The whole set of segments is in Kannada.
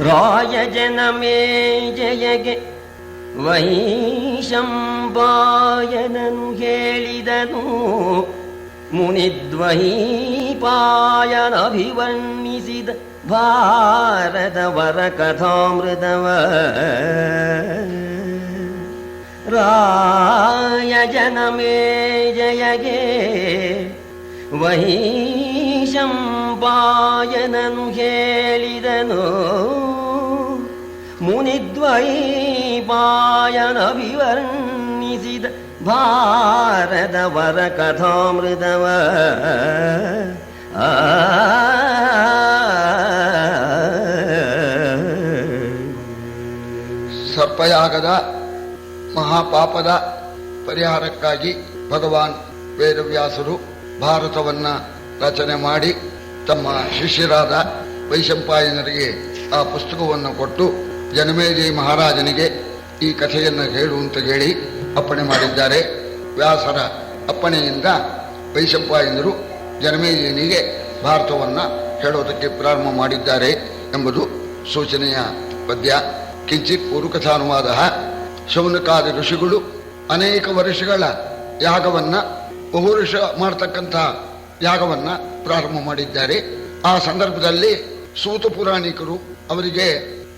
ರಾಯಜನಮೇ ಜಯಗೆ ವೈಶಂಪಾಯನನು ಹೇಳಿದನು. ಮುನಿದ್ವೈಪಾಯನಭಿವರ್ಣಿಸಿದ ಭಾರತವರ ಕಥಾಮೃತವ. ರಾಯಜನಮೇ ಜಯಗೆ ವೈಶಂಪಾಯನನು ಹೇಳಿದನು. ಮುನಿದ್ವೈಪಾಯನಭಿವರ್ಣಿಸಿದ ಭಾರತವರ ಕಥಾಮೃತವ. ಸರ್ಪಯಾಗದ ಮಹಾಪಾಪದ ಪರಿಹಾರಕ್ಕಾಗಿ ಭಗವಾನ್ ವೇದವ್ಯಾಸರು ಭಾರತವನ್ನ ರಚನೆ ಮಾಡಿ ತಮ್ಮ ಶಿಷ್ಯರಾದ ವೈಶಂಪಾಯನರಿಗೆ ಆ ಪುಸ್ತಕವನ್ನು ಕೊಟ್ಟು ಜನಮೇಜಯ ಮಹಾರಾಜನಿಗೆ ಈ ಕಥೆಯನ್ನು ಹೇಳುವಂತ ಹೇಳಿ ಅಪ್ಪಣೆ ಮಾಡಿದ್ದಾರೆ. ವ್ಯಾಸರ ಅಪ್ಪಣೆಯಿಂದ ವೈಶಂಪಾಯನರು ಜನಮೇಜಯನಿಗೆ ಭಾರತವನ್ನು ಹೇಳೋದಕ್ಕೆ ಪ್ರಾರಂಭ ಮಾಡಿದ್ದಾರೆ ಎಂಬುದು ಸೂಚನೆಯ ಪದ್ಯ. ಕಿಂಚಿತ್ ಪೂರ್ವಕಥಾನುವಾದ. ಶೌನಕಾದಿ ಋಷಿಗಳು ಅನೇಕ ವರ್ಷಗಳ ಯಾಗವನ್ನ ಬಹುವರ್ಷ ಮಾಡತಕ್ಕಂಥ ಯಾಗವನ್ನ ಪ್ರಾರಂಭ ಮಾಡಿದ್ದಾರೆ. ಆ ಸಂದರ್ಭದಲ್ಲಿ ಸೂತ ಪುರಾಣಿಕರು ಅವರಿಗೆ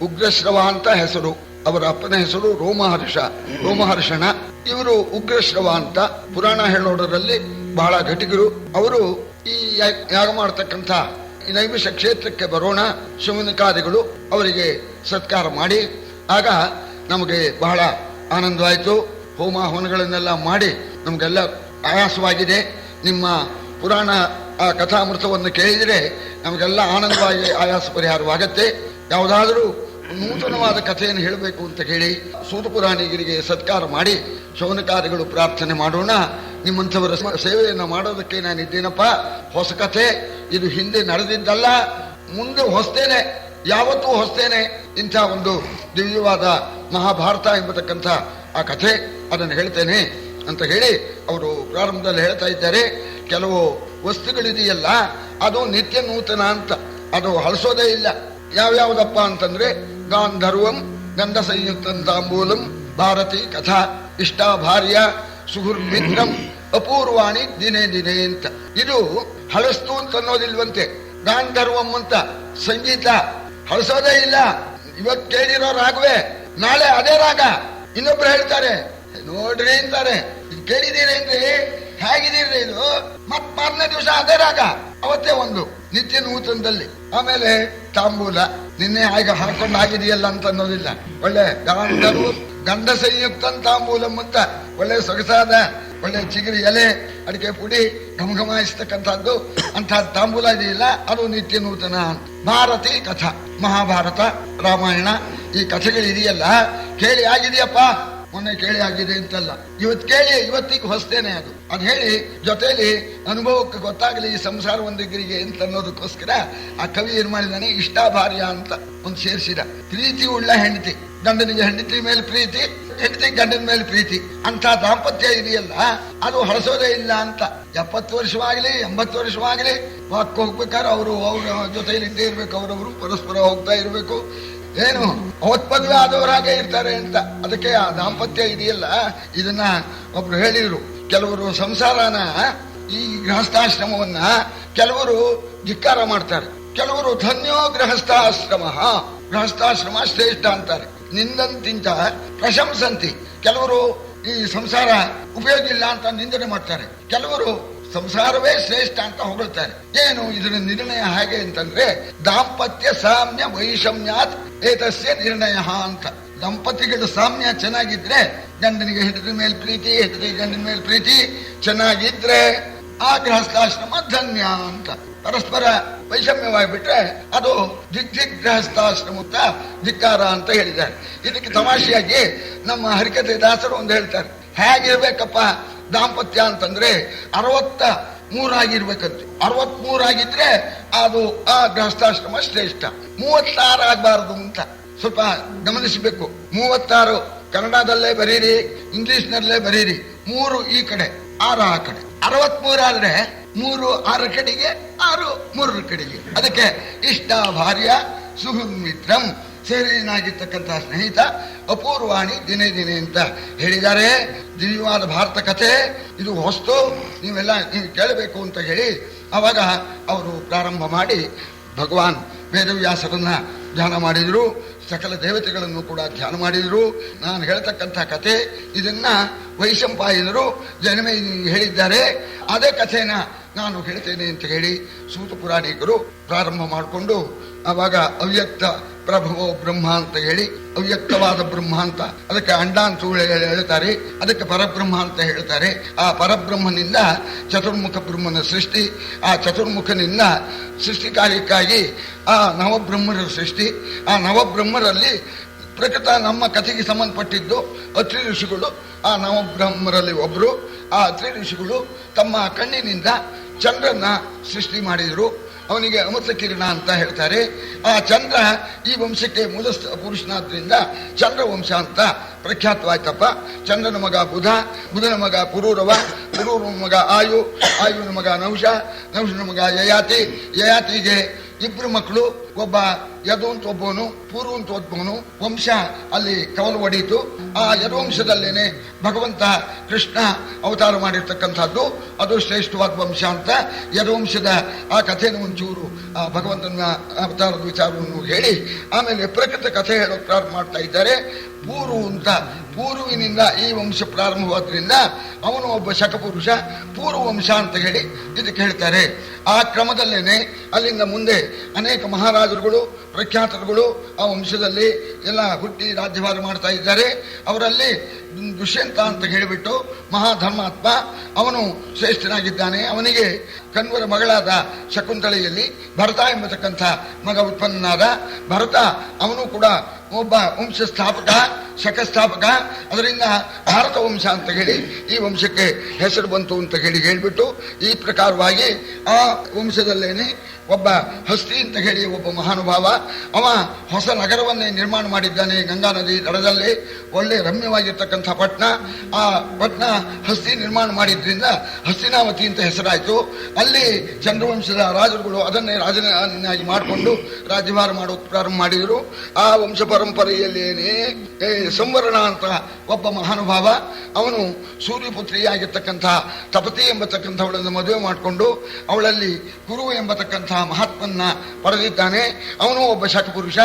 ಉಗ್ರಶ್ರವ ಅಂತ ಹೆಸರು, ಅವರ ಅಪ್ಪನ ಹೆಸರು ರೋಮಹರ್ಷಣ. ಇವರು ಉಗ್ರಶ್ರವ ಅಂತ ಪುರಾಣ ಹೇಳೋದರಲ್ಲಿ ಬಹಳ ಘಟಿಗರು. ಅವರು ಈ ಯಾಗ ಮಾಡತಕ್ಕಂಥ ನೈಮಿಷ ಕ್ಷೇತ್ರಕ್ಕೆ ಬರೋಣ, ಶೌನಕಾದಿಗಳು ಅವರಿಗೆ ಸತ್ಕಾರ ಮಾಡಿ, ಆಗ ನಮಗೆ ಬಹಳ ಆನಂದವಾಯಿತು. ಹೋಮ ಹವನಗಳನ್ನೆಲ್ಲ ಮಾಡಿ ನಮಗೆಲ್ಲ ಆಯಾಸವಾಗಿದೆ. ನಿಮ್ಮ ಪುರಾಣ ಆ ಕಥಾಮೃತವನ್ನು ಕೇಳಿದರೆ ನಮಗೆಲ್ಲ ಆನಂದವಾಗಿ ಆಯಾಸ ಪರಿಹಾರವಾಗತ್ತೆ. ಯಾವುದಾದರೂ ನೂತನವಾದ ಕಥೆಯನ್ನು ಹೇಳಬೇಕು ಅಂತ ಹೇಳಿ ಸೂತ ಪುರಾಣಿಗರಿಗೆ ಸತ್ಕಾರ ಮಾಡಿ ಶೌನಕಾದಿಗಳು ಪ್ರಾರ್ಥನೆ ಮಾಡೋಣ. ನಿಮ್ಮಂಥವರ ಸೇವೆಯನ್ನು ಮಾಡೋದಕ್ಕೆ ನಾನಿದ್ದೇನಪ್ಪ. ಹೊಸ ಕಥೆ ಇದು, ಹಿಂದೆ ನಡೆದಿದ್ದಲ್ಲ, ಮುಂದೆ ಹೊಸ್ತೇನೆ, ಯಾವತ್ತೂ ಹೊಸ್ತೇನೆ. ಇಂಥ ಒಂದು ದಿವ್ಯವಾದ ಮಹಾಭಾರತ ಎಂಬತಕ್ಕಂಥ ಆ ಕಥೆ ಅದನ್ನು ಹೇಳ್ತೇನೆ ಅಂತ ಹೇಳಿ ಅವರು ಪ್ರಾರಂಭದಲ್ಲಿ ಹೇಳ್ತಾ ಇದ್ದಾರೆ. ಕೆಲವು ವಸ್ತುಗಳಿದೆಯಲ್ಲ ಅದು ನಿತ್ಯ ನೂತನ ಅಂತ, ಅದು ಹಳಸೋದೇ ಇಲ್ಲ. ಯಾವ್ಯಾವುದಪ್ಪ ಅಂತಂದ್ರೆ ಗಾಂಧರ್ವಂ ಗಂಧ ಸಂಯುಕ್ತಾಂಬೂಲಂ ಭಾರತಿ ಕಥಾ ಇಷ್ಟಾ ಭಾರ್ಯ ಸುಹುರ್ಮಿತ್ರಂ ಅಪೂರ್ವಾಣಿ ದಿನೇ ದಿನೇ ಅಂತ. ಇದು ಹಳಸ್ತು ಅಂತ ಅನ್ನೋದಿಲ್ವಂತೆ. ಗಾಂಧರ್ವಂ ಅಂತ ಸಂಗೀತ ಹಳಸೋದೇ ಇಲ್ಲ. ಇವತ್ತು ಕೇಳಿರೋ ರಾಗವೇ ನಾಳೆ ಅದೇ ರಾಗ ಇನ್ನೊಬ್ರು ಹೇಳ್ತಾರೆ, ನೋಡ್ರಿ ಅಂತಾರೆ, ಕೇಳಿದೀರೇನ್ರಿ, ಹೇಗಿದ್ದೀರಿ, ಇದು ಮತ್ ಮಾರನೇ ದಿವಸ ಅದೇ ರಾಗ, ಅವತ್ತೇ ಒಂದು ನಿತ್ಯ ನೂತನದಲ್ಲಿ. ಆಮೇಲೆ ತಾಂಬೂಲ ನಿನ್ನೆ ಆಗ ಹಾಕೊಂಡು ಆಗಿದೆಯಲ್ಲ ಅಂತ ಅನ್ನೋದಿಲ್ಲ. ಒಳ್ಳೆ ಗಂಧ ಸಂಯುಕ್ತ ತಾಂಬೂಲಂ ಅಂತ ಒಳ್ಳೆ ಸೊಗಸಾದ ಒಳ್ಳೆ ಚಿಗುರಿ ಎಲೆ ಅಡಿಕೆ ಪುಡಿ ಘಮಘಮಾಯಿಸ್ತಕ್ಕಂಥದ್ದು ಅಂಥ ತಾಂಬೂಲ ಇದೆಯಲ್ಲ ಅದು ನಿತ್ಯ ನೂತನ. ಭಾರತಿ ಕಥಾ, ಮಹಾಭಾರತ ರಾಮಾಯಣ ಈ ಕಥೆಗಳಿದೆಯಲ್ಲ ಕೇಳಿ ಆಗಿದೆಯಪ್ಪ, ಮೊನ್ನೆ ಕೇಳಿ ಆಗಿದೆ ಅಂತಲ್ಲ, ಇವತ್ತು ಕೇಳಿ ಇವತ್ತಿಗೆ ಹೊಸ್ತೇನೆ ಅದು ಹೇಳಿ ಜೊತೆಯಲ್ಲಿ ಅನುಭವಕ್ಕೆ ಗೊತ್ತಾಗಲಿ ಈ ಸಂಸಾರ ಒಂದಿಗರಿಗೆ ಅಂತ ಅನ್ನೋದಕ್ಕೋಸ್ಕರ ಆ ಕವಿ ಏನ್ ಮಾಡಿದಾನೆ, ಇಷ್ಟಾಭಾರ್ಯ ಅಂತ ಒಂದು ಸೇರಿಸಿದ. ಪ್ರೀತಿ ಉಳ್ಳ ಹೆಂಡತಿ, ಗಂಡನಿಗೆ ಹೆಂಡತಿ ಮೇಲೆ ಪ್ರೀತಿ, ಹೆಂಡತಿ ಗಂಡನ ಮೇಲೆ ಪ್ರೀತಿ, ಅಂತ ದಾಂಪತ್ಯ ಇದೆಯಲ್ಲ ಅದು ಹಳಸೋದೇ ಇಲ್ಲ ಅಂತ. 70 ವರ್ಷವಾಗಲಿ 80 ವರ್ಷವಾಗಲಿ ವಾಕ್ ಹೋಗ್ಬೇಕಾದ್ರೆ ಅವರು ಅವ್ರ ಜೊತೆಯಲ್ಲಿ ಇದ್ದೇ ಇರ್ಬೇಕು, ಅವರವರು ಪರಸ್ಪರ ಹೋಗ್ತಾ ಇರ್ಬೇಕು. ಏನು ಅವತ್ ಮದುವೆ ಆದವರಾಗೆ ಇರ್ತಾರೆ ಅಂತ. ಅದಕ್ಕೆ ಆ ದಾಂಪತ್ಯ ಇದೆಯಲ್ಲ ಇದನ್ನ ಒಬ್ರು ಹೇಳಿದ್ರು. ಕೆಲವರು ಸಂಸಾರನ ಈ ಗೃಹಸ್ಥಾಶ್ರಮವನ್ನ ಕೆಲವರು ಧಿಕ್ಕಾರ ಮಾಡ್ತಾರೆ, ಕೆಲವರು ಧನ್ಯೋ ಗೃಹಸ್ಥಾಶ್ರಮ, ಗೃಹಸ್ಥಾಶ್ರಮ ಶ್ರೇಷ್ಠ ಅಂತಾರೆ. ನಿಂದಂತಿಂತ ಪ್ರಶಂಸಂತಿ, ಕೆಲವರು ಈ ಸಂಸಾರ ಉಪಯೋಗ ಇಲ್ಲ ಅಂತ ನಿಂದನೆ ಮಾಡ್ತಾರೆ, ಕೆಲವರು ಸಂಸಾರವೇ ಶ್ರೇಷ್ಠ ಅಂತ ಹೊಗಳ್ತಾರೆ. ಏನು ಇದರ ನಿರ್ಣಯ ಹೇಗೆ ಅಂತಂದ್ರೆ ದಾಂಪತ್ಯ ಸಾಮ್ಯ ವೈಷಮ್ಯಾತ್ ಏತಸ್ಯ ನಿರ್ಣಯ ಅಂತ. ದಂಪತಿಗಳ ಸಾಮ್ಯ ಚೆನ್ನಾಗಿದ್ರೆ, ಗಂಡನಿಗೆ ಹೆಂಡತಿ ಮೇಲೆ ಪ್ರೀತಿ, ಹೆಂಡತಿಗೆ ಗಂಡನ ಮೇಲೆ ಪ್ರೀತಿ ಚೆನ್ನಾಗಿದ್ರೆ ಆ ಗೃಹಸ್ಥಾಶ್ರಮ ಧನ್ಯ ಅಂತ. ಪರಸ್ಪರ ವೈಷಮ್ಯವಾಗಿಬಿಟ್ರೆ ಅದು ದಿಗ್ ಗೃಹಸ್ಥಾಶ್ರಮ ಧಿಕ್ಕಾರ ಅಂತ ಹೇಳಿದ್ದಾರೆ. ಇದಕ್ಕೆ ತಮಾಷೆಯಾಗಿ ನಮ್ಮ ಹರಿಕತೆ ದಾಸರು ಒಂದು ಹೇಳ್ತಾರೆ, ಹೇಗಿರ್ಬೇಕಪ್ಪ ದಾಂಪತ್ಯ ಅಂತಂದ್ರೆ 63 ಆಗಿರ್ಬೇಕಂತೆ. 63 ಆಗಿದ್ರೆ ಅದು ಆ ಗೃಹಸ್ಥಾಶ್ರಮ ಶ್ರೇಷ್ಠ. 36 ಆಗಬಾರದು ಅಂತ ಸ್ವಲ್ಪ ಗಮನಿಸಬೇಕು. 36 ಕನ್ನಡದಲ್ಲೇ ಬರೀರಿ, ಇಂಗ್ಲಿಷ್ನಲ್ಲೇ ಬರೀರಿ. 3 ಈ ಕಡೆ 6 ಆ ಕಡೆ. 63 ಆದ್ರೆ 3 6 ಕಡೆಗೆ, 6 3 ಕಡೆಗೆ. ಅದಕ್ಕೆ ಇಷ್ಟ ಭಾರ್ಯ ಸುಹುಮಿತ್ರಂ ಸೇರಿನಾಗಿರ್ತಕ್ಕಂತಹ ಸ್ನೇಹಿತ ಅಪೂರ್ವಾಣಿ ದಿನೇ ದಿನೇ ಅಂತ ಹೇಳಿದ್ದಾರೆ. ದಿವ್ಯವಾದ ಭಾರತ ಕಥೆ ಇದು ಹೊಸ್ತು, ನೀವು ಕೇಳಬೇಕು ಅಂತ ಹೇಳಿ ಅವಾಗ ಅವರು ಪ್ರಾರಂಭ ಮಾಡಿ ಭಗವಾನ್ ವೇದವ್ಯಾಸರನ್ನ ಧ್ಯಾನ ಮಾಡಿದರು. ಸಕಲ ದೇವತೆಗಳನ್ನು ಕೂಡ ಧ್ಯಾನ ಮಾಡಿದರು. ನಾನು ಹೇಳ್ತಕ್ಕಂಥ ಕಥೆ ಇದನ್ನ ವೈಶಂಪಾಯನರು ಜನಮೇ ಹೇಳಿದ್ದಾರೆ. ಅದೇ ಕಥೆನ ನಾನು ಹೇಳ್ತೇನೆ ಅಂತ ಹೇಳಿ ಸೂತ ಪುರಾಣಿಕರು ಪ್ರಾರಂಭ ಮಾಡಿಕೊಂಡು ಆವಾಗ ಅವ್ಯಕ್ತ ಪ್ರಭವೋ ಬ್ರಹ್ಮ ಅಂತ ಹೇಳಿ ಅವ್ಯಕ್ತವಾದ ಬ್ರಹ್ಮ ಅಂತ ಅದಕ್ಕೆ ಅಂಡ ಅಂತ ಹೇಳ್ತಾರೆ, ಅದಕ್ಕೆ ಪರಬ್ರಹ್ಮ ಅಂತ ಹೇಳ್ತಾರೆ. ಆ ಪರಬ್ರಹ್ಮನಿಂದ ಚತುರ್ಮುಖ ಬ್ರಹ್ಮನ ಸೃಷ್ಟಿ, ಆ ಚತುರ್ಮುಖನಿಂದ ಸೃಷ್ಟಿ ಕಾರ್ಯಕ್ಕಾಗಿ ಆ ನವಬ್ರಹ್ಮರ ಸೃಷ್ಟಿ. ಆ ನವಬ್ರಹ್ಮರಲ್ಲಿ ಪ್ರಕೃತ ನಮ್ಮ ಕಥೆಗೆ ಸಂಬಂಧಪಟ್ಟಿದ್ದು ಅತ್ರಿ ಋಷಿಗಳು. ಆ ನವಬ್ರಹ್ಮರಲ್ಲಿ ಒಬ್ರು. ಆ ಅತ್ರಿ ಋಷಿಗಳು ತಮ್ಮ ಕಣ್ಣಿನಿಂದ ಚಂದ್ರನ ಸೃಷ್ಟಿ ಮಾಡಿದರು. ಅವನಿಗೆ ಅಮೃತ ಕಿರಣ ಅಂತ ಹೇಳ್ತಾರೆ. ಆ ಚಂದ್ರ ಈ ವಂಶಕ್ಕೆ ಮೂಲ ಪುರುಷನಾದ್ರಿಂದ ಚಂದ್ರವಂಶ ಅಂತ ಪ್ರಖ್ಯಾತವಾಯ್ತಪ್ಪ. ಚಂದ್ರನ ಮಗ ಬುಧ, ಬುಧನ ಮಗ ಪುರೂರವ, ಪುರೂರವ ಮಗ ಆಯು, ಆಯುವಿನ ಮಗ ನಹುಷ, ನಹುಷನ ಮಗ ಯಯಾತಿ, ಯಯಾತಿಗೆ ಇಬ್ರು ಮಕ್ಕಳು, ಒಬ್ಬ ಯದು ಅಂತ ಒಬ್ಬವನು, ಪೂರ್ವ ಅಂತ ಒಬ್ಬವನು. ವಂಶ ಅಲ್ಲಿ ಕವಲು ಒಡೀತು. ಆ ಯದುವಂಶದಲ್ಲೇನೆ ಭಗವಂತ ಕೃಷ್ಣ ಅವತಾರ ಮಾಡಿರ್ತಕ್ಕಂಥದ್ದು. ಅದು ಶ್ರೇಷ್ಠವಾದ ವಂಶ ಅಂತ ಯದುವಂಶದ ಆ ಕಥೆಯನ್ನು ಒಂಚೂರು ಆ ಭಗವಂತನ ಅವತಾರದ ವಿಚಾರವನ್ನು ಹೇಳಿ ಆಮೇಲೆ ಪ್ರಕೃತ ಕಥೆ ಹೇಳೋಕೆ ಪ್ರಾರಂಭ ಮಾಡ್ತಾ ಇದ್ದಾರೆ. ಪೂರ್ವ ಅಂತ, ಪೂರ್ವಿನಿಂದ ಈ ವಂಶ ಪ್ರಾರಂಭವಾದ್ರಿಂದ ಅವನು ಒಬ್ಬ ಶಕಪುರುಷ, ಪೂರ್ವ ವಂಶ ಅಂತ ಹೇಳಿ ಇದಕ್ಕೆ ಹೇಳ್ತಾರೆ. ಆ ಕ್ರಮದಲ್ಲೇನೆ ಅಲ್ಲಿಂದ ಮುಂದೆ ಅನೇಕ ಮಹಾರಾಜರುಗಳು, ಪ್ರಖ್ಯಾತರುಗಳು ಆ ವಂಶದಲ್ಲಿ ಎಲ್ಲ ಹುಟ್ಟಿ ರಾಜ್ಯಭಾರ ಮಾಡ್ತಾ ಇದ್ದಾರೆ. ಅವರಲ್ಲಿ ದುಷ್ಯಂತ ಅಂತ ಹೇಳಿಬಿಟ್ಟು ಮಹಾಧರ್ಮಾತ್ಮ, ಅವನು ಶ್ರೇಷ್ಠನಾಗಿದ್ದಾನೆ. ಅವನಿಗೆ ಕಣ್ವರ ಮಗಳಾದ ಶಕುಂತಳೆಯಲ್ಲಿ ಭರತ ಎಂಬತಕ್ಕಂಥ ಮಗ ಉತ್ಪನ್ನನಾದ. ಭರತ ಅವನು ಕೂಡ ಒಬ್ಬ ವಂಶ ಸ್ಥಾಪಕ, ಶಕಸ್ಥಾಪಕ. ಅದರಿಂದ ಭಾರತ ವಂಶ ಅಂತ ಹೇಳಿ ಈ ವಂಶಕ್ಕೆ ಹೆಸರು ಬಂತು ಅಂತ ಹೇಳಿಬಿಟ್ಟು ಈ ಪ್ರಕಾರವಾಗಿ ಆ ವಂಶದಲ್ಲೇನೆ ಒಬ್ಬ ಹಸ್ತಿ ಅಂತ ಹೇಳಿ ಒಬ್ಬ ಮಹಾನುಭಾವ, ಅವ ಹೊಸ ನಗರವನ್ನೇ ನಿರ್ಮಾಣ ಮಾಡಿದ್ದಾನೆ ಗಂಗಾ ನದಿ ದಡದಲ್ಲಿ. ಒಳ್ಳೆ ರಮ್ಯವಾಗಿರ್ತಕ್ಕಂಥ ಪಟ್ಟಣ. ಆ ಪಟ್ಟಣ ಹಸ್ತಿ ನಿರ್ಮಾಣ ಮಾಡಿದ್ರಿಂದ ಹಸ್ತಿನಾವತಿ ಅಂತ ಹೆಸರಾಯಿತು. ಅಲ್ಲಿ ಚಂದ್ರವಂಶದ ರಾಜರುಗಳು ಅದನ್ನೇ ರಾಜನಾಗಿ ಮಾಡಿಕೊಂಡು ರಾಜ್ಯಭಾರ ಮಾಡೋಕೆ ಪ್ರಾರಂಭ ಮಾಡಿದರು. ಆ ವಂಶ ಪರಂಪರೆಯಲ್ಲೇನೆ ಸಂವರ್ಣ ಅಂತ ಒಬ್ಬ ಮಹಾನುಭಾವ, ಅವನು ಸೂರ್ಯಪುತ್ರಿಯಾಗಿರ್ತಕ್ಕಂಥ ತಪತಿ ಎಂಬತಕ್ಕಂಥವಳನ್ನು ಮದುವೆ ಮಾಡಿಕೊಂಡು ಅವಳಲ್ಲಿ ಕುರು ಎಂಬತಕ್ಕಂಥ ಮಹಾತ್ಮನ್ನ ಪಡೆದಿದ್ದಾನೆ. ಅವನು ಒಬ್ಬ ಶಕಪುರುಷ.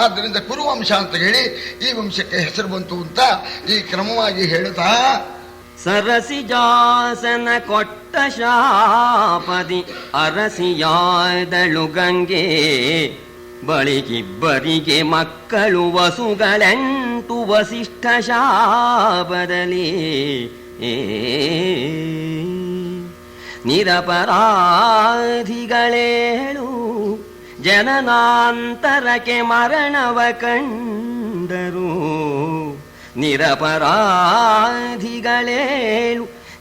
ಆದ್ದರಿಂದ ಕುರುವಂಶ ಅಂತ ಹೇಳಿ ಈ ವಂಶಕ್ಕೆ ಹೆಸರು ಬಂತು ಅಂತ ಈ ಕ್ರಮವಾಗಿ ಹೇಳುತ್ತಾ, ಸರಸಿಜಾಸನ ಕೊಟ್ಟ ಶಾಪದಿ ಅರಸಿಯಾದಳು ಗಂಗೆ, ಬಳಿಗಿಬ್ಬರಿಗೆ ಮಕ್ಕಳು ವಸುಗಳೆಂಟು ವಸಿಷ್ಠ ಶಾಪದಲ್ಲಿ. ನಿರಪರಾಧಿಗಳೇಳು ಜನನಾಂತರಕ್ಕೆ ಮರಣವ ಕಂಡರು. ನಿರಪರಾಧಿಗಳೇಳು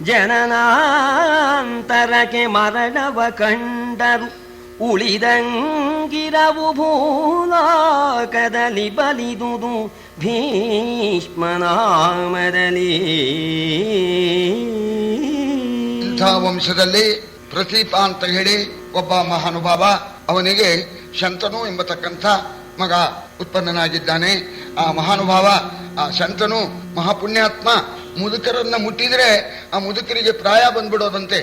ಜನನಾಂತರಕ್ಕೆ ಮರಣವ ಕಂಡರು. ಉಳಿದಂಗಿರವು ಭೂಲೋಕದಲ್ಲಿ ಬಲಿದುದು ಭೀಷ್ಮನಾಮದಲ್ಲಿ. ಇಂಥ ವಂಶದಲ್ಲಿ ಪ್ರತೀಪ ಅಂತ ಹೇಳಿ ಒಬ್ಬ ಮಹಾನುಭಾವ, ಅವನಿಗೆ ಶಂತನು ಎಂಬತಕ್ಕಂಥ ಮಗ ಉತ್ಪನ್ನನಾಗಿದ್ದಾನೆ. ಆ ಮಹಾನುಭಾವ, ಆ ಶಂತನು ಮಹಾಪುಣ್ಯಾತ್ಮ. ಮುದುಕರನ್ನ ಮುಟ್ಟಿದ್ರೆ ಆ ಮುದುಕರಿಗೆ ಪ್ರಾಯ ಬಂದ್ಬಿಡೋದಂತೆ,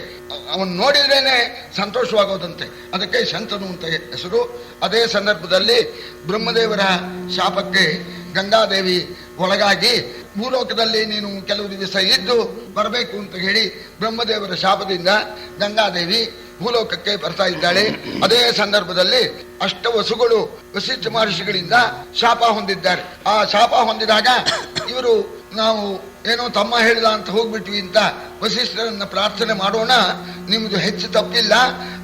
ಅವನ್ ನೋಡಿದ್ರೇನೆ ಸಂತೋಷವಾಗೋದಂತೆ. ಅದಕ್ಕೆ ಶಂತನು ಅಂತ ಹೆಸರು. ಅದೇ ಸಂದರ್ಭದಲ್ಲಿ ಬ್ರಹ್ಮದೇವರ ಶಾಪಕ್ಕೆ ಗಂಗಾದೇವಿ ಒಳಗಾಗಿ ಭೂಲೋಕದಲ್ಲಿ ನೀನು ಕೆಲವು ದಿವಸ ಇದ್ದು ಬರಬೇಕು ಅಂತ ಹೇಳಿ ಬ್ರಹ್ಮದೇವರ ಶಾಪದಿಂದ ಗಂಗಾದೇವಿ ಭೂಲೋಕಕ್ಕೆ ಬರ್ತಾ ಇದ್ದಾಳೆ. ಅದೇ ಸಂದರ್ಭದಲ್ಲಿ ಅಷ್ಟವಸುಗಳು ವಸಿಷ್ಠ ಮಹರ್ಷಿಗಳಿಂದ ಶಾಪ ಹೊಂದಿದ್ದಾರೆ. ಆ ಶಾಪ ಹೊಂದಿದಾಗ ಇವರು ನಾವು ಏನೋ ತಮ್ಮ ಹೇಳಿದ ಅಂತ ಹೋಗ್ಬಿಟ್ವಿ ಅಂತ ವಸಿಷ್ಠರನ್ನ ಪ್ರಾರ್ಥನೆ ಮಾಡೋಣ, ನಿಮ್ದು ಹೆಚ್ಚು ತಪ್ಪಿಲ್ಲ,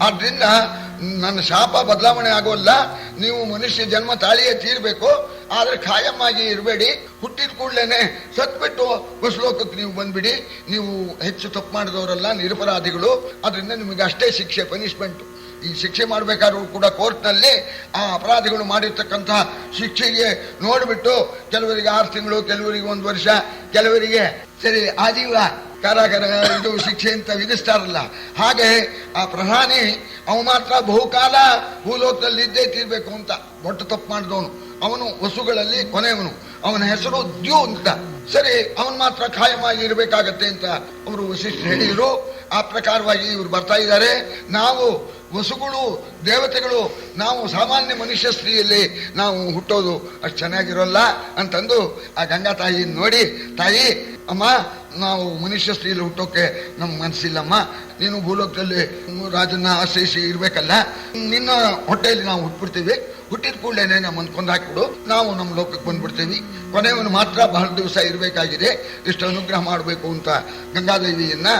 ಆದ್ರಿಂದ ನನ್ನ ಶಾಪ ಬದಲಾವಣೆ ಆಗೋಲ್ಲ, ನೀವು ಮನುಷ್ಯ ಜನ್ಮ ತಾಳಿಯೇ ತೀರ್ಬೇಕು, ಆದ್ರೆ ಖಾಯಮ್ಮಾಗಿ ಇರಬೇಡಿ, ಹುಟ್ಟಿದ ಕೂಡಲೇನೆ ಸತ್ಬಿಟ್ಟು ಬಸ್ಲೋಕಕ್ಕೆ ನೀವು ಬಂದ್ಬಿಡಿ, ನೀವು ಹೆಚ್ಚು ತಪ್ಪು ಮಾಡಿದವರಲ್ಲ, ನಿರಪರಾಧಿಗಳು, ಅದರಿಂದ ನಿಮಗೆ ಅಷ್ಟೇ ಶಿಕ್ಷೆ, ಪನಿಷ್ಮೆಂಟ್. ಈ ಶಿಕ್ಷೆ ಮಾಡಬೇಕಾದ್ರೂ ಕೂಡ ಕೋರ್ಟ್ನಲ್ಲಿ ಆ ಅಪರಾಧಿಗಳು ಮಾಡಿರ್ತಕ್ಕಂಥ ಶಿಕ್ಷೆಗೆ ನೋಡಿಬಿಟ್ಟು ಕೆಲವರಿಗೆ 6 ತಿಂಗಳು, ಕೆಲವರಿಗೆ 1 ವರ್ಷ, ಕೆಲವರಿಗೆ ಸರಿ ಆಜೀವ ಕಾರಾಗರ ಇದು ಶಿಕ್ಷೆ ಅಂತ ವಿಧಿಸ್ತಾರಲ್ಲ, ಹಾಗೆ ಆ ಪ್ರಧಾನಿ ಅವ ಮಾತ್ರ ಬಹುಕಾಲ ಭೂಲೋಕದಲ್ಲಿ ಇದ್ದೇ ತೀರ್ಬೇಕು ಅಂತ ದೊಡ್ಡ ತಪ್ಪು ಮಾಡಿದವನು. ಅವನು ವಸುಗಳಲ್ಲಿ ಕೊನೆಯವನು. ಅವನ ಹೆಸರು ದ್ಯು ಅಂತ. ಸರಿ, ಅವನ್ ಮಾತ್ರ ಖಾಯಮಾಗಿ ಇರಬೇಕಾಗತ್ತೆ ಅಂತ ಅವರು ವಸಿಷ್ಠ ಹೇಳಿದ್ರು. ಆ ಪ್ರಕಾರವಾಗಿ ಇವರು ಬರ್ತಾ ಇದ್ದಾರೆ. ನಾವು ವಸುಗಳು ದೇವತೆಗಳು, ನಾವು ಸಾಮಾನ್ಯ ಮನುಷ್ಯ ಸ್ತ್ರೀಯಲ್ಲಿ ನಾವು ಹುಟ್ಟೋದು ಅಷ್ಟು ಚೆನ್ನಾಗಿರೋಲ್ಲ ಅಂತಂದು ಆ ಗಂಗಾ ತಾಯಿ ನೋಡಿ, ತಾಯಿ ಅಮ್ಮ, ನಾವು ಮನುಷ್ಯ ಸ್ತ್ರೀಯಲ್ಲಿ ಹುಟ್ಟೋಕೆ ನಮ್ ಮನಸ್ಸಿಲ್ಲಮ್ಮ, ನೀನು ಭೂಲೋಕದಲ್ಲಿ ರಾಜನ ಆಶ್ರಯಿಸಿ ಇರ್ಬೇಕಲ್ಲ, ನಿನ್ನ ಹೊಟ್ಟೆಯಲ್ಲಿ ನಾವು ಹುಟ್ಬಿಡ್ತೀವಿ, ಹುಟ್ಟಿದ ಕೂಡಲೇ ನಮ್ಮನ್ನು ಕೊಂದು ಹಾಕಿಬಿಡು, ನಾವು ನಮ್ಮ ಲೋಕಕ್ಕೆ ಬಂದ್ಬಿಡ್ತೀವಿ, ಕೊನೆಯವನು ಮಾತ್ರ ಬಹಳ ದಿವಸ ಇರಬೇಕಾಗಿದೆ, ಇಷ್ಟು ಅನುಗ್ರಹ ಮಾಡಬೇಕು ಅಂತ ಗಂಗಾದೇವಿಯನ್ನ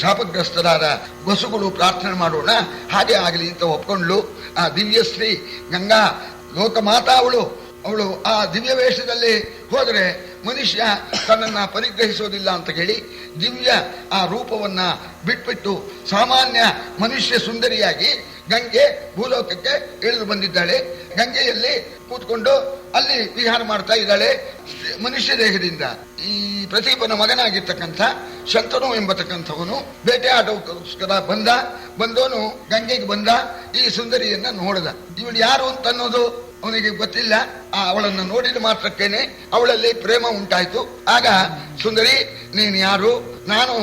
ಶಾಪಗ್ರಸ್ತರಾದ ವಸುಗಳು ಪ್ರಾರ್ಥನೆ ಮಾಡೋಣ, ಹಾಗೆ ಆಗಲಿ ಅಂತ ಒಪ್ಕೊಂಡ್ಲು. ಆ ದಿವ್ಯಶ್ರೀ ಗಂಗಾ ಲೋಕಮಾತಾ ಅವಳು ಆ ದಿವ್ಯ ವೇಷದಲ್ಲಿ ಹೋದರೆ ಮನುಷ್ಯ ತನ್ನನ್ನ ಪರಿಗ್ರಹಿಸೋದಿಲ್ಲ ಅಂತ ಹೇಳಿ ದಿವ್ಯ ಆ ರೂಪವನ್ನ ಬಿಟ್ಬಿಟ್ಟು ಸಾಮಾನ್ಯ ಮನುಷ್ಯ ಸುಂದರಿಯಾಗಿ ಗಂಗೆ ಭೂಲೋಕಕ್ಕೆ ಇಳಿದು ಬಂದಿದ್ದಾಳೆ. ಗಂಗೆಯಲ್ಲಿ ಕೂತ್ಕೊಂಡು ಅಲ್ಲಿ ವಿಹಾರ ಮಾಡ್ತಾ ಇದ್ದಾಳೆ ಮನುಷ್ಯ ದೇಹದಿಂದ. ಈ ಪ್ರದೀಪನ ಮಗನಾಗಿರ್ತಕ್ಕಂಥ ಶಂತನು ಎಂಬತಕ್ಕಂಥವನು ಬೇಟೆಯಾಡೋಸ್ಕರ ಬಂದವನು ಗಂಗೆಗೆ ಬಂದ. ಈ ಸುಂದರಿಯನ್ನ ನೋಡಿದ. ಇವಳು ಯಾರು ಅಂತ ಅನ್ನೋದು ಅವನಿಗೆ ಗೊತ್ತಿಲ್ಲ. ಅವಳನ್ನು ನೋಡಿದ ಮಾತ್ರಕ್ಕೇನೆ ಅವಳಲ್ಲಿ ಪ್ರೇಮ ಉಂಟಾಯ್ತು. ಆಗ ಸುಂದರಿ, ನೀನು ಯಾರು? ನಾನು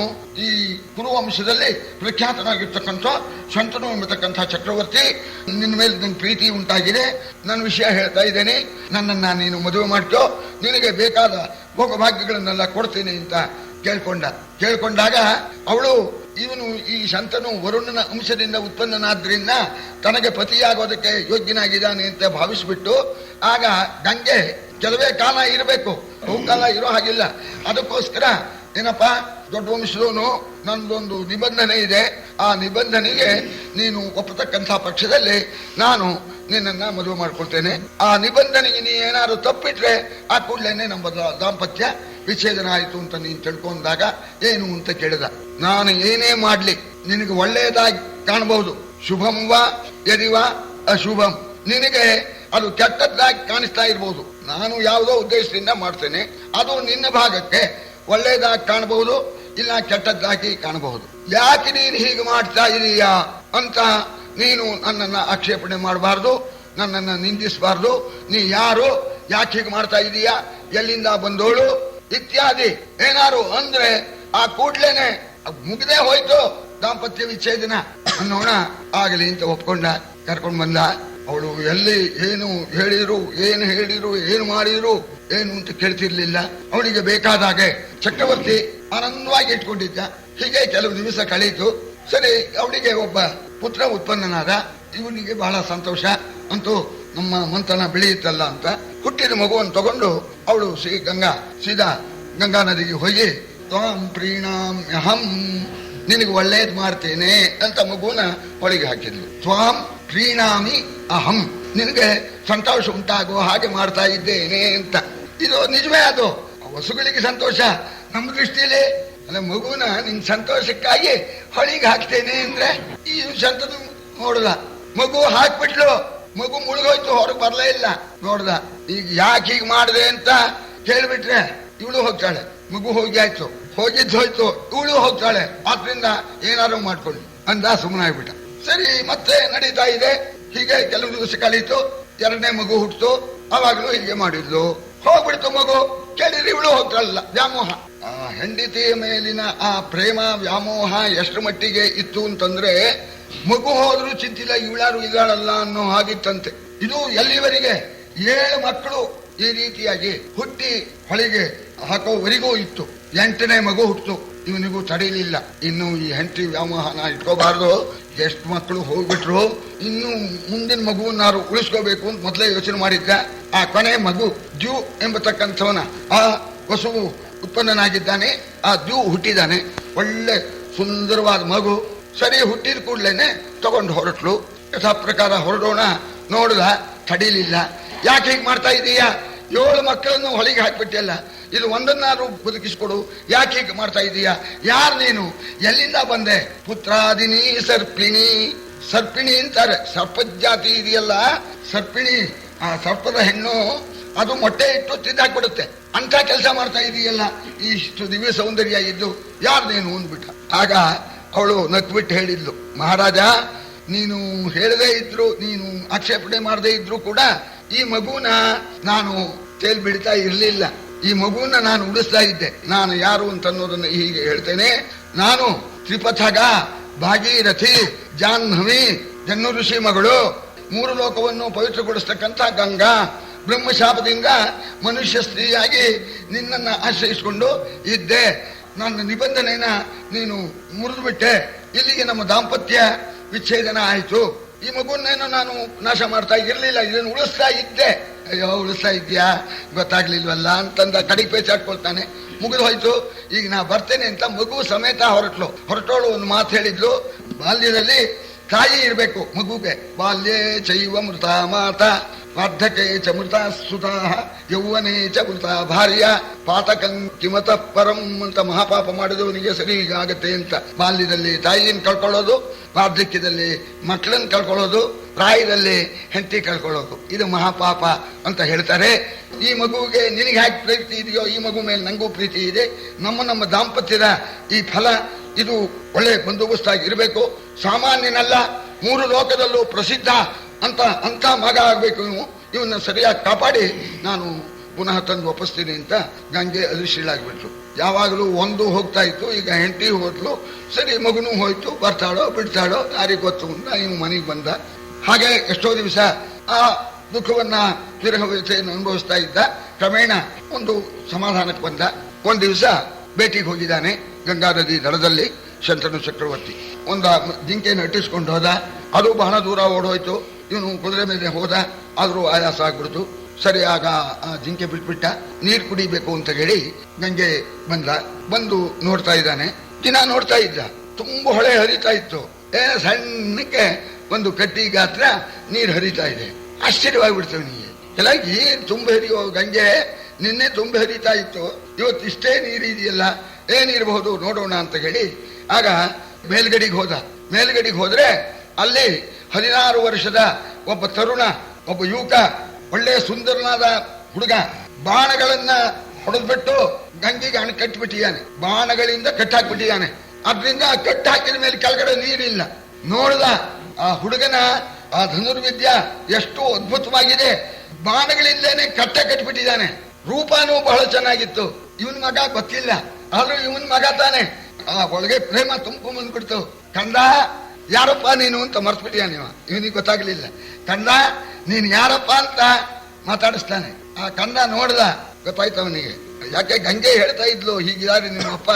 ಈ ಕುರುವಂಶದಲ್ಲಿ ಪ್ರಖ್ಯಾತನಾಗಿರ್ತಕ್ಕಂಥ ಶಂತನು ಎಂಬತಕ್ಕಂಥ ಚಕ್ರವರ್ತಿ, ನಿನ್ನ ಮೇಲೆ ನನ್ನ ಪ್ರೀತಿ ಉಂಟಾಗಿದೆ, ನನ್ನ ವಿಷಯ ಹೇಳ್ತಾ ಇದ್ದೇನೆ, ನನ್ನನ್ನ ನೀನು ಮದುವೆ ಮಾಡ್ಕೋ, ನಿನಗೆ ಬೇಕಾದ ಭೋಗಭಾಗ್ಯಗಳನ್ನೆಲ್ಲ ಕೊಡ್ತೀನಿ ಅಂತ ಕೇಳ್ಕೊಂಡಾಗ ಅವಳು, ಇವನು ಈ ಶಂತನು ವರುಣನ ಅಂಶದಿಂದ ಉತ್ಪನ್ನನಾದ್ರಿಂದ ತನಗೆ ಪತಿಯಾಗೋದಕ್ಕೆ ಯೋಗ್ಯನಾಗಿದ್ದಾನೆ ಅಂತ ಭಾವಿಸ್ಬಿಟ್ಟು, ಆಗ ಗಂಗೆ ಕೆಲವೇ ಕಾಲ ಇರಬೇಕು, ಬಹುಕಾಲ ಇರೋ ಹಾಗಿಲ್ಲ, ಅದಕ್ಕೋಸ್ಕರ ಏನಪ್ಪ ದೊಡ್ಡ ವಂಶದವನು, ನನ್ನದೊಂದು ನಿಬಂಧನೆ ಇದೆ, ಆ ನಿಬಂಧನೆಗೆ ನೀನು ಒಪ್ಪತಕ್ಕಂಥ ಪಕ್ಷದಲ್ಲಿ ನಾನು ನಿನ್ನನ್ನ ಮದುವೆ ಮಾಡ್ಕೊಳ್ತೇನೆ. ಆ ನಿಬಂಧನೆಗೆ ನೀ ಏನಾದ್ರು ತಪ್ಪಿಟ್ರೆ ಆ ಕೂಡಲೇನೆ ನಮ್ಮ ದಾಂಪತ್ಯ ವಿಚ್ಛೇದನ ಆಯಿತು ಅಂತ ನೀನು ತಿಳ್ಕೊಂಡಾಗ ಏನು ಅಂತ ಕೇಳಿದ. ನಾನು ಏನೇ ಮಾಡ್ಲಿ ನಿನಗೆ ಒಳ್ಳೆಯದಾಗಿ ಕಾಣಬಹುದು, ಶುಭಂವಾ ಯದಿವಾ ಅಶುಭಂ, ನಿನಗೆ ಅದು ಕೆಟ್ಟದ್ದಾಗಿ ಕಾಣಿಸ್ತಾ ಇರಬಹುದು, ನಾನು ಯಾವುದೋ ಉದ್ದೇಶದಿಂದ ಮಾಡ್ತೇನೆ, ಅದು ನಿನ್ನ ಭಾಗಕ್ಕೆ ಒಳ್ಳೆಯದಾಗಿ ಕಾಣಬಹುದು, ಇಲ್ಲ ಕೆಟ್ಟದ್ದಾಗಿ ಕಾಣಬಹುದು. ಯಾಕೆ ನೀನು ಹೀಗೆ ಮಾಡ್ತಾ ಇದೀಯಾ ಅಂತ ನೀನು ನನ್ನನ್ನ ಆಕ್ಷೇಪಣೆ ಮಾಡಬಾರ್ದು, ನನ್ನನ್ನ ನಿಂದಿಸಬಾರ್ದು. ನೀ ಯಾರು, ಯಾಕೆ ಹೀಗೆ ಮಾಡ್ತಾ ಇದೀಯಾ, ಎಲ್ಲಿಂದ ಬಂದೋಳು ಇತ್ಯಾದಿ ಏನಾರು ಅಂದ್ರೆ ಆ ಕೂಡ್ಲೇನೆ ಮುಗಿದೇ ಹೋಯ್ತು ದಾಂಪತ್ಯ ವಿಚ್ಛೇದನ ಅನ್ನೋಣ. ಆಗಲಿ ಅಂತ ಒಪ್ಕೊಂಡ, ಕರ್ಕೊಂಡು ಬಂದ. ಅವಳು ಎಲ್ಲಿ ಏನು ಹೇಳಿದ್ರು ಏನು ಮಾಡಿದ್ರು ಏನು ಅಂತ ಕೇಳ್ತಿರ್ಲಿಲ್ಲ. ಅವಳಿಗೆ ಬೇಕಾದಾಗೆ ಚಕ್ರವರ್ತಿ ಆನಂದವಾಗಿ ಇಟ್ಕೊಂಡಿದ್ದ. ಹೀಗೆ ಕೆಲವು ದಿವಸ ಕಳೀತು. ಸರಿ, ಅವಳಿಗೆ ಒಬ್ಬ ಪುತ್ರ ಉತ್ಪನ್ನನಾದ. ಇವನಿಗೆ ಬಹಳ ಸಂತೋಷ, ಅಂತೂ ನಮ್ಮ ಮಂಥನ ಬೆಳೆಯುತ್ತಲ್ಲ ಅಂತ ಹುಟ್ಟಿದ ಮಗುವನ್ನು ತಗೊಂಡು ಅವಳು ಸೀದಾ ಗಂಗಾ ನದಿಗೆ ಹೋಗಿ ತ್ವಾಂ ಪ್ರೀಣಾಮ್ಯಹಂ, ನಿನಗೆ ಒಳ್ಳೇದು ಮಾಡ್ತೇನೆ ಅಂತ ಮಗುವನ್ನ ಹೊಳಿಗೆ ಹಾಕಿದ್ಲು. ತ್ವಾಂ ಪ್ರೀಣಾಮಿ ಅಹಂ, ನಿನಗೆ ಸಂತೋಷ ಉಂಟಾಗುವ ಹಾಗೆ ಮಾಡ್ತಾ ಇದ್ದೇನೆ ಅಂತ. ಇದು ನಿಜವೇ, ಅದು ವಸುಗಳಿಗೆ ಸಂತೋಷ. ನಮ್ಮ ದೃಷ್ಟಿಯಲ್ಲಿ ಅಲ್ಲ, ಮಗುನ ನಿನ್ ಸಂತೋಷಕ್ಕಾಗಿ ಹೊಳಿಗೆ ಹಾಕ್ತೇನೆ ಅಂದ್ರೆ ಈ ಶಂತನು ನೋಡ್ದ, ಮಗು ಹಾಕ್ಬಿಟ್ಲು, ಮಗು ಮುಳುಗೋಯ್ತು, ಹೊರಗೆ ಬರ್ಲೇ ಇಲ್ಲ. ನೋಡ್ದ, ಈಗ ಯಾಕೆ ಹೀಗೆ ಮಾಡಿದೆ ಅಂತ ಕೇಳ್ಬಿಟ್ರೆ ಇವಳು ಹೋಗ್ತಾಳೆ, ಮಗು ಹೋಗಿ ಆಯ್ತು, ಹೋಗಿದ್ದು ಇವಳು ಹೋಗ್ತಾಳೆ, ಆದ್ರಿಂದ ಏನಾದ್ರು ಮಾಡ್ಕೊಳ್ಳಿ ಅಂದ, ಸುಮ್ಮನಾಗ್ಬಿಟ್ಟ. ಸರಿ, ಮತ್ತೆ ನಡೀತಾ ಇದೆ. ಹೀಗೆ ಕೆಲವು ದಿವಸ ಕಳೀತು. ಎರಡನೇ ಮಗು ಹುಟ್ಟಿತು. ಅವಾಗ್ಲೂ ಹೀಗೆ ಮಾಡಿದ್ಲು. ಹೋಗ್ಬಿಡ್ತು ಮಗು. ಕೇಳಿದ್ರೆ ಇವಳು ಹೋಗ್ತಾಳಲ್ಲ, ವ್ಯಾಮೋಹ. ಆ ಹೆಂಡತಿಯ ಮೇಲಿನ ಆ ಪ್ರೇಮ ವ್ಯಾಮೋಹ ಎಷ್ಟು ಮಟ್ಟಿಗೆ ಇತ್ತು ಅಂತಂದ್ರೆ, ಮಗು ಹೋದ್ರೂ ಚಿಂತಿಲ್ಲ, ಇವಳಾರು ಇದ್ದಾಳಲ್ಲ ಅನ್ನೋ ಹಾಗಿತ್ತಂತೆ. ಇದು ಎಲ್ಲಿವರೆಗೆ 7 ಮಕ್ಕಳು ಈ ರೀತಿಯಾಗಿ ಹುಟ್ಟಿ ಹೊಳಿಗೆ ಹಾಕೋವರೆಗೂ ಇತ್ತು. 8ನೇ ಮಗು ಹುಟ್ಟಿತು. ಇವನಿಗೂ ತಡೀಲಿಲ್ಲ. ಇನ್ನು ಈ ಹೆಂಡತಿ ವ್ಯಾಮೋಹನ ಇಟ್ಕೋಬಾರ್ದು, ಎಷ್ಟು ಮಕ್ಕಳು ಹೋಗ್ಬಿಟ್ರು, ಇನ್ನು ಮುಂದಿನ ಮಗುವನ್ನಾರು ಉಳಿಸ್ಕೋಬೇಕು ಅಂತ ಮೊದಲೇ ಯೋಚನೆ ಮಾಡಿದ್ದ. ಆ ಕೊನೆ ಮಗು ದ್ಯು ಎಂಬತಕ್ಕಂಥವನ ಆ ವಸುವು ಉತ್ಪನ್ನನಾಗಿದ್ದಾನೆ. ಆ ದ್ಯು ಹುಟ್ಟಿದ್ದಾನೆ, ಒಳ್ಳೆ ಸುಂದರವಾದ ಮಗು. ಸರಿ, ಹುಟ್ಟಿದ ಕೂಡ್ಲೇನೆ ತಗೊಂಡು ಹೊರಟ್ಲು. ಯಥಾ ಪ್ರಕಾರ ಹೊರಡೋಣ ನೋಡಿದ, ತಡೀಲಿಲ್ಲ. ಯಾಕೆ ಹೀಗೆ ಮಾಡ್ತಾ ಇದೀಯಾ, 7 ಮಕ್ಕಳನ್ನು ಹೊಳಿಗೆ ಹಾಕ್ಬಿಟ್ಟಿಲ್ಲ, ಇದು ಒಂದನ್ನಾರು ಬದುಕಿಸ್ಕೊಡು, ಯಾಕೆ ಹೀಗೆ ಮಾಡ್ತಾ ಇದೀಯಾ, ಯಾರು ನೀನು, ಎಲ್ಲಿಂದ ಬಂದೆ? ಪುತ್ರಾದಿನಿ ಸರ್ಪಿಣಿ ಅಂತಾರೆ. ಸರ್ಪಜಾತಿ ಇದೆಯಲ್ಲ ಸರ್ಪಿಣಿ, ಆ ಸರ್ಪದ ಹೆಣ್ಣು ಅದು ಮೊಟ್ಟೆ ಇಟ್ಟು ತಿಂದಾಕ್ಬಿಡುತ್ತೆ. ಅಂತ ಕೆಲಸ ಮಾಡ್ತಾ ಇದೆಯಲ್ಲ, ಇಷ್ಟು ದಿವ್ಯ ಸೌಂದರ್ಯ ಇದ್ದು ಯಾರ್ದೇನು ಅಂದ್ಬಿಟ್ಟ. ಆಗ ಅವಳು ನಕ್ಬಿಟ್ಟು ಹೇಳಿದ್ಲು, ಮಹಾರಾಜ ನೀನು ಹೇಳದೇ ಇದ್ರು, ನೀನು ಆಕ್ಷೇಪಣೆ ಮಾಡದೇ ಇದ್ರು ಕೂಡ ಈ ಮಗುನ ನಾನು ತೇಲ್ ಬಿಡ್ತಾ ಇರ್ಲಿಲ್ಲ. ಈ ಮಗುವನ್ನ ನಾನು ಉಳಿಸ್ತಾ ಇದ್ದೆ. ನಾನು ಯಾರು ಅಂತ ಅನ್ನೋದನ್ನ ಹೀಗೆ ಹೇಳ್ತೇನೆ. ನಾನು ತ್ರಿಪಥಗ, ಭಾಗೀರಥಿ, ಜಾಹ್ನವಿ, ಜನ್ನು ಋಷಿ ಮಗಳು, 3 ಲೋಕವನ್ನು ಪವಿತ್ರಗೊಳಿಸ್ತಕ್ಕಂಥ ಗಂಗಾ. ಬ್ರಹ್ಮಶಾಪದಿಂದ ಮನುಷ್ಯ ಸ್ತ್ರೀಯಾಗಿ ನಿನ್ನನ್ನು ಆಶ್ರಯಿಸಿಕೊಂಡು ಇದ್ದೆ. ನನ್ನ ನಿಬಂಧನೆಯನ್ನ ನೀನು ಮುರಿದು ಬಿಟ್ಟೆ. ಇಲ್ಲಿಗೆ ನಮ್ಮ ದಾಂಪತ್ಯ ವಿಚ್ಛೇದನ ಆಯಿತು. ಈ ಮಗುವನ್ನೇನೋ ನಾನು ನಾಶ ಮಾಡ್ತಾ ಇರ್ಲಿಲ್ಲ, ಇದನ್ನು ಉಳಿಸ್ತಾ ಇದ್ದೆ. ಅಯ್ಯೋ, ಉಳಿಸ್ತಾ ಇದ್ಯಾ, ಗೊತ್ತಾಗ್ಲಿಲ್ವಲ್ಲ ಅಂತಂದ ಕಡಿಗೆ ಪೇಚಾಡ್ಕೊಳ್ತಾನೆ. ಮುಗಿದು ಹೋಯ್ತು, ಈಗ ನಾ ಬರ್ತೇನೆ ಅಂತ ಮಗು ಸಮೇತ ಹೊರಟೋಳು ಒಂದು ಮಾತು ಹೇಳಿದ್ಲು, ಬಾಲ್ಯದಲ್ಲಿ ತಾಯಿ ಇರಬೇಕು ಮಗುಗೆ. ಬಾಲ್ಯೇ ಚೈವ ಮೃತ ಮಾತಾ, ವಾರ್ಧಕೆ ಚ ಮೃತ ಸುತಾ, ಯೌವನೇ ಚ ಮೃತ ಭಾರ್ಯ, ಪಾತಕಂ ಕಿಮತಃ ಪರಂ ಅಂತ ಮಹಾಪಾಪ ಮಾಡಿದವನಿಗೆ ಸರಿ ಹೀಗಾಗತ್ತೆ ಅಂತ. ಬಾಲ್ಯದಲ್ಲಿ ತಾಯಿಯನ್ನು ಕಳ್ಕೊಳ್ಳೋದು, ವಾರ್ಧಕ್ಯದಲ್ಲಿ ಮಕ್ಕಳನ್ನು ಕಳ್ಕೊಳ್ಳೋದು, ಪ್ರಾಯದಲ್ಲಿ ಹೆಂಡತಿ ಕಳ್ಕೊಳ್ಳೋದು, ಇದು ಮಹಾಪಾಪ ಅಂತ ಹೇಳ್ತಾರೆ. ಈ ಮಗುವಿಗೆ ನಿನಗೆ ಹೇಗೆ ಪ್ರೀತಿ ಇದೆಯೋ ಈ ಮಗು ಮೇಲೆ ನಂಗೂ ಪ್ರೀತಿ ಇದೆ. ನಮ್ಮ ದಾಂಪತ್ಯದ ಈ ಫಲ ಇದು ಒಳ್ಳೆ ಬಂದೋಬಸ್ತಾಗಿ ಇರಬೇಕು. ಸಾಮಾನ್ಯನಲ್ಲ, 3 ಲೋಕದಲ್ಲೂ ಪ್ರಸಿದ್ಧ ಅಂತ ಮಗ ಆಗ್ಬೇಕು. ಇವನ್ನ ಸರಿಯಾಗಿ ಕಾಪಾಡಿ ನಾನು ಪುನಃ ತಂದು ಒಪ್ಪಿಸ್ತೀನಿ ಅಂತ ಗಂಗೆ ಅದೃಶ್ಯಳಾಗ್ಬಿಟ್ರು. ಯಾವಾಗಲೂ ಒಂದು ಹೋಗ್ತಾ ಇತ್ತು, ಈಗ ಹೆಂಡತಿ ಹೋದ್ಲು. ಸರಿ, ಮಗುನೂ ಹೋಯ್ತು, ಬರ್ತಾಳೋ ಬಿಡ್ತಾಳೋ ಯಾರಿಗೆ ಗೊತ್ತು ಅಂತ ಇವ್ ಮನೆಗೆ ಬಂದ. ಹಾಗೆ ಎಷ್ಟೋ ದಿವಸ ಆ ದುಃಖವನ್ನ, ವಿರಹ ವ್ಯಥೆಯನ್ನು ಅನುಭವಿಸ್ತಾ ಇದ್ದ. ಕ್ರಮೇಣ ಒಂದು ಸಮಾಧಾನಕ್ಕೆ ಬಂದ. ಒಂದ್ ದಿವಸ ಭೇಟಿಗೆ ಹೋಗಿದ್ದಾನೆ ಗಂಗಾ ನದಿ ದಡದಲ್ಲಿ ಶಂತನು ಚಕ್ರವರ್ತಿ. ಒಂದು ಜಿಂಕೆಯನ್ನು ಅಟ್ಟಿಸ್ಕೊಂಡು ಹೋದ. ಅದು ಬಹಳ ದೂರ ಓಡೋಯ್ತು. ಇವನು ಕುದುರೆ ಮೇಲೆ ಹೋದ, ಆದ್ರೂ ಆಯಾಸ ಆಗ್ಬಿಡ್ತು. ಸರಿ, ಆಗ ಆ ಜಿಂಕೆ ಬಿಟ್ಬಿಟ್ಟ. ನೀರು ಕುಡಿಬೇಕು ಅಂತ ಹೇಳಿ ಗಂಗೆ ಬಂದು ನೋಡ್ತಾ ಇದ್ದಾನೆ. ದಿನ ನೋಡ್ತಾ ಇದ್ದ, ತುಂಬಾ ಹೊಳೆ ಹರಿತಾ ಇತ್ತು. ಸಣ್ಣಕ್ಕೆ ಒಂದು ಕಟ್ಟಿ ಗಾತ್ರ ನೀರು ಹರಿತಾ ಇದೆ. ಆಶ್ಚರ್ಯವಾಗಿಬಿಡ್ತೇವೆ ನೀಗೆ, ಎಲ್ಲ ಏನ್ ತುಂಬ ಹರಿಯೋ ಗಂಗೆ, ನಿನ್ನೆ ತುಂಬ ಹರಿತಾ ಇತ್ತು, ಇವತ್ತು ಇಷ್ಟೇ ನೀರಿದೆಯಲ್ಲ, ಏನಿರಬಹುದು ನೋಡೋಣ ಅಂತ ಹೇಳಿ ಆಗ ಮೇಲ್ಗಡೆಗೆ ಹೋದ. ಮೇಲ್ಗಡೆಗೆ ಹೋದ್ರೆ ಅಲ್ಲಿ 16 ವರ್ಷದ ಒಬ್ಬ ತರುಣ, ಒಬ್ಬ ಯುವಕ, ಒಳ್ಳೆ ಸುಂದರನಾದ ಹುಡುಗ ಬಾಣಗಳನ್ನ ಹೊಡೆದ್ಬಿಟ್ಟು ಗಂಗೆಗೆ ಅಣೆ ಕಟ್ಟಿಬಿಟ್ಟಿದ್ದಾನೆ. ಬಾಣಗಳಿಂದ ಕಟ್ಟಾಕ್ಬಿಟ್ಟಿದ್ದಾನೆ. ಅದ್ರಿಂದ ಕಟ್ಟಾಕಿದ ಮೇಲೆ ಕೆಳಗಡೆ ನೀರಿಲ್ಲ. ನೋಡ್ದ ಆ ಹುಡುಗನ ಆ ಧನುರ್ವಿದ್ಯಾ ಎಷ್ಟು ಅದ್ಭುತವಾಗಿದೆ. ಬಾಣಗಳಿಂದೇನೆ ಕಟ್ಟಿಬಿಟ್ಟಿದ್ದಾನೆ. ರೂಪಾನೂ ಬಹಳ ಚೆನ್ನಾಗಿತ್ತು. ಇವನ್ ಮಗ ಗೊತ್ತಿಲ್ಲ, ಆದ್ರೂ ಇವನ್ ಮಗ ತಾನೆ. ಆ ಒಳಗೆ ಪ್ರೇಮ ತುಂಬು ಬಂದ್ಬಿಡ್ತು. ಕಂದ, ಯಾರಪ್ಪ ನೀನು ಅಂತ ಮರ್ತ್ಬಿಟ್ಟಿಯಾನ. ಇವನಿಗೆ ಗೊತ್ತಾಗ್ಲಿಲ್ಲ. ಕಂದ, ನೀನ್ ಯಾರಪ್ಪ ಅಂತ ಮಾತಾಡಿಸ್ತಾನೆ. ಆ ಕಂದ ನೋಡ್ದ, ಗೊತ್ತಾಯ್ತು ಅವನಿಗೆ. ಯಾಕೆ ಗಂಗೆ ಹೇಳ್ತಾ ಇದ್ಲು, ಹೀಗಿದ್ದಾರೆ ನಿಮ್ಮಪ್ಪ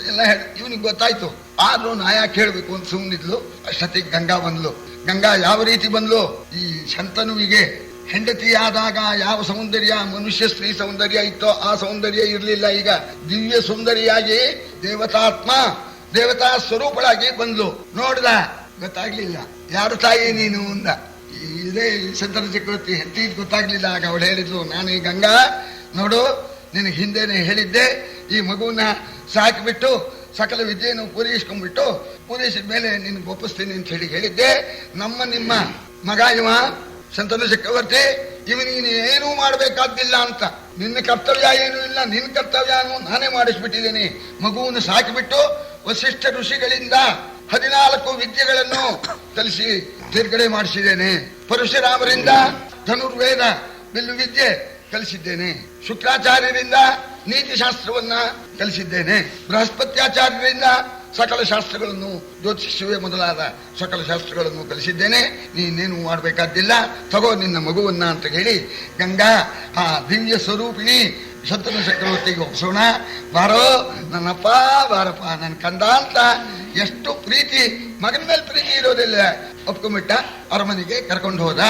ಎಲ್ಲ ಇವನಿಗೆ ಗೊತ್ತಾಯ್ತು. ಆದ್ರೂ ನಾ ಯಾಕೆ ಹೇಳ್ಬೇಕು ಅಂತ ಸುಮ್ಮನಿದ್ಲು. ಅಷ್ಟೊತ್ತಿಗೆ ಗಂಗಾ ಬಂದ್ಲು. ಗಂಗಾ ಯಾವ ರೀತಿ ಬಂದ್ಲು, ಈ ಶಂತನುವಿಗೆ ಹೆಂಡತಿಯಾದಾಗ ಯಾವ ಸೌಂದರ್ಯ, ಮನುಷ್ಯ ಸ್ತ್ರೀ ಸೌಂದರ್ಯ ಇತ್ತೋ ಆ ಸೌಂದರ್ಯ ಇರ್ಲಿಲ್ಲ. ಈಗ ದಿವ್ಯ ಸುಂದರಿಯಾಗಿ ದೇವತಾ ಸ್ವರೂಪಳಾಗಿ ಬಂದ್ಲು. ನೋಡ್ದ, ಗೊತ್ತಾಗ್ಲಿಲ್ಲ. ಯಾರು ತಾಯಿ ನೀನು ಅಂದ. ಇದೇ ಶಂತನು ಚಕ್ರವರ್ತಿ ಹೆಂಡತಿ ಗೊತ್ತಾಗ್ಲಿಲ್ಲ. ಆಗ ಅವಳು ಹೇಳಿದ್ಲು, ನಾನು ಈ ಗಂಗಾ ನೋಡು, ನಿನಗೆ ಹಿಂದೆನೆ ಹೇಳಿದ್ದೆ, ಈ ಮಗುವನ್ನ ಸಾಕಿಬಿಟ್ಟು ಸಕಲ ವಿದ್ಯೆಯನ್ನು ಪೂರೈಸ್ಕೊಂಡ್ಬಿಟ್ಟು ಪೂರೈಸಿದ ಮೇಲೆ ನಿನ್ಗೆ ಒಪ್ಪಿಸ್ತೀನಿ ಅಂತ ಹೇಳಿದ್ದೆ. ನಿಮ್ಮ ಮಗ ಇವ ಶಂತನು ಚಕ್ರವರ್ತಿ, ಇವನಿಗೆ ಏನೂ ಮಾಡಬೇಕಾದ್ದಿಲ್ಲ ಅಂತ. ನಿನ್ನ ಕರ್ತವ್ಯ ಏನೂ ಇಲ್ಲ, ನಿನ್ನ ಕರ್ತವ್ಯನು ನಾನೇ ಮಾಡಿಸ್ಬಿಟ್ಟಿದ್ದೇನೆ. ಮಗುವನ್ನು ಸಾಕಿಬಿಟ್ಟು ವಸಿಷ್ಠ ಋಷಿಗಳಿಂದ 14 ವಿದ್ಯೆಗಳನ್ನು ಕಲಿಸಿ ತೇರ್ಗಡೆ ಮಾಡಿಸಿದ್ದೇನೆ. ಪರಶುರಾಮರಿಂದ ಧನುರ್ವೇದ ಬಿಲ್ಲು ವಿದ್ಯೆ ಕಲಿಸಿದ್ದೇನೆ. ಶುಕ್ರಾಚಾರ್ಯರಿಂದ ನೀತಿಶಾಸ್ತ್ರವನ್ನ ಕಲಿಸಿದ್ದೇನೆ. ಬೃಹಸ್ಪತ್ಯಾಚಾರ್ಯರಿಂದ ಸಕಲ ಶಾಸ್ತ್ರಗಳನ್ನು, ಜ್ಯೋತಿಷ್ಯವೇ ಮೊದಲಾದ ಸಕಲ ಶಾಸ್ತ್ರಗಳನ್ನು ಕಲಿಸಿದ್ದೇನೆ. ನೀನೇನು ಮಾಡಬೇಕಾದ್ದಿಲ್ಲ, ತಗೋ ನಿನ್ನ ಮಗುವನ್ನ ಅಂತ ಹೇಳಿ ಗಂಗಾ ಆ ದಿವ್ಯ ಸ್ವರೂಪಿಣಿ ಶಂತನು ಚಕ್ರವರ್ತಿಗೆ ಒಪ್ಸೋಣ. ಬಾರೋ ನನ್ನಪ್ಪ, ಬಾರಪ್ಪ ನನ್ನ ಕಂದ ಅಂತ. ಎಷ್ಟು ಪ್ರೀತಿ, ಮಗನ ಮೇಲೆ ಪ್ರೀತಿ ಇರೋದಿಲ್ಲ. ಒಪ್ಕೊಂಡ್ಬಿಟ್ಟ, ಅರಮನೆಗೆ ಕರ್ಕೊಂಡು ಹೋದ.